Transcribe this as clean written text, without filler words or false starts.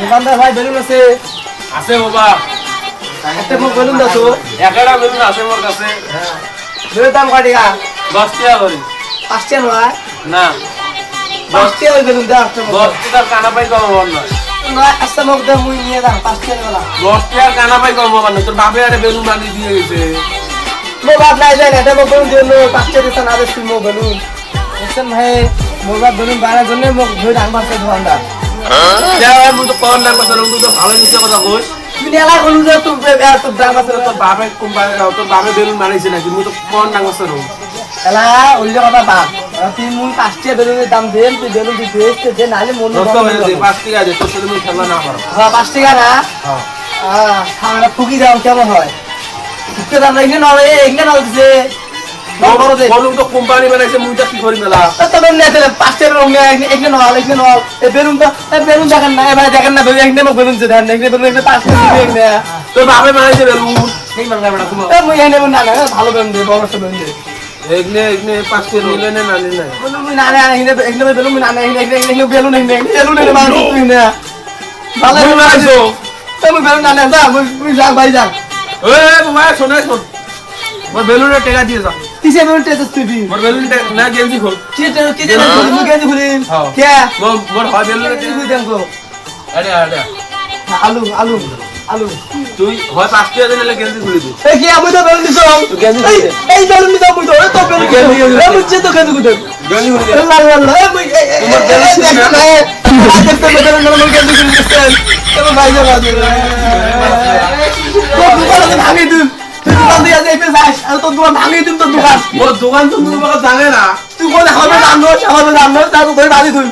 দোকানদার ভাই বেলুন আছে আছে বাবা একটা মুখ বেলুন দাও তো 11টা বেলুন আছে মোর কাছে বেলুন দাম কত টাকা 10 টাকা করে 5 টাকা নয় না 5 টাকা ওই বেলুন দাও একটা 10 টাকা কানা পাই কম হবার না নয় একটা মুখ দাও মুই নিয়ে দাও 5 টাকা বলা 10 টাকা কানা পাই কম হবার না তোর বাপে আরে বেলুন বানিয়ে দিয়ে গেছে মো বাপ নাই যায় না এটা মুখ বেলুন দিলো 5 টাকা দিছ না দে তুই মুখ বেলুন দেখছেন ভাই মোর বাপ বেলুন বানার জন্য মুখ ধরে আনবারছে দোকানদার যা আমি তো কোন নাম কথা তুই তো ভালো মিথ্যা কথা কইস তুই এলা কলু যে তোর তোর দাম আছে তোর বাপে কোম্পানি তোর বাপে বেলুন বানাইছে নাকি মুই তো কোন নাম কথা রো এলা ওই যে কথা বাপ তুই মুই 5 টাকা বেলুনের দাম দেন তুই বেলুন তুই দেখতে দে নালে মন দশটা হয়ে যায় 5 টাকা দে তোর সাথে মুই খেলা না পারো হ্যাঁ 5 টাকা না হ্যাঁ খাওয়াটা ফুকি দাও কেমন হয় ফুকতে দাম এখানে নয় এখানে নয় দিছে বড় দে বলুন তো কোম্পানি বানাইছে মুইটা কি করি মেলা তবে না তাহলে 5 টাকা রং এখানে নয় এখানে নয় এই বেলুন তো এই বেলুন দেখেন না এবারে দেখেন না বেলুন এখানে বেলুন যে দেখেন এখানে বেলুন এখানে 5 টাকা এখানে তোর বাপে বানাইছে বেলুন সেই মাঙ্গা বেটা তুমি এই মুই এখানে না ভালো বেলুন দে বড় বেলুন দে এগনে 5 টাকা নিলে না নালি না বেলুন মুই না এখানে বেলুন মুই না এখানে বেলুন এখানে মানুষ তুই না ভালো মুই বানাইছো তুমি বেলুন না যা মুই যা ভাই যা এই বাবা শোনা শোন মোর বেলুনের টাকা দিয়ে যা কিসে বেলুন টেস্ট তুই মোর বেলুন না গেঞ্জি খোল কি মুই কেন খুলিন হ্যাঁ। কে মোর হয় বেলুনের তুই দেন তো আরে আরে আলু আলু আলু তুই হয় 5 টাকা দিলে গেঞ্জি খুলে দিস এই কি আমি তো বেলুন দিছো তুই গেঞ্জি এই খুলে এই বেলুন দিছো মুই তো এই তো বেলুন এই মুই যে তো কেন কুদে গেঞ্জি খুলে দে লা লা লা এই মুই তোমার বেলুন ছিল না? দেখতে বেলুন না মুই কেন কুদে দিছেন এবার ভাই যা বাজে তো দোকান ভাঙি দিন তুই দোকান দিয়ে যাইতে যাস আর তো দোকান ভাঙি দিন তো দোকান মোর দোকান তো মুই বাবা জানে না তুই কোন হবে জানো তা তো ধরে বাড়ি তুই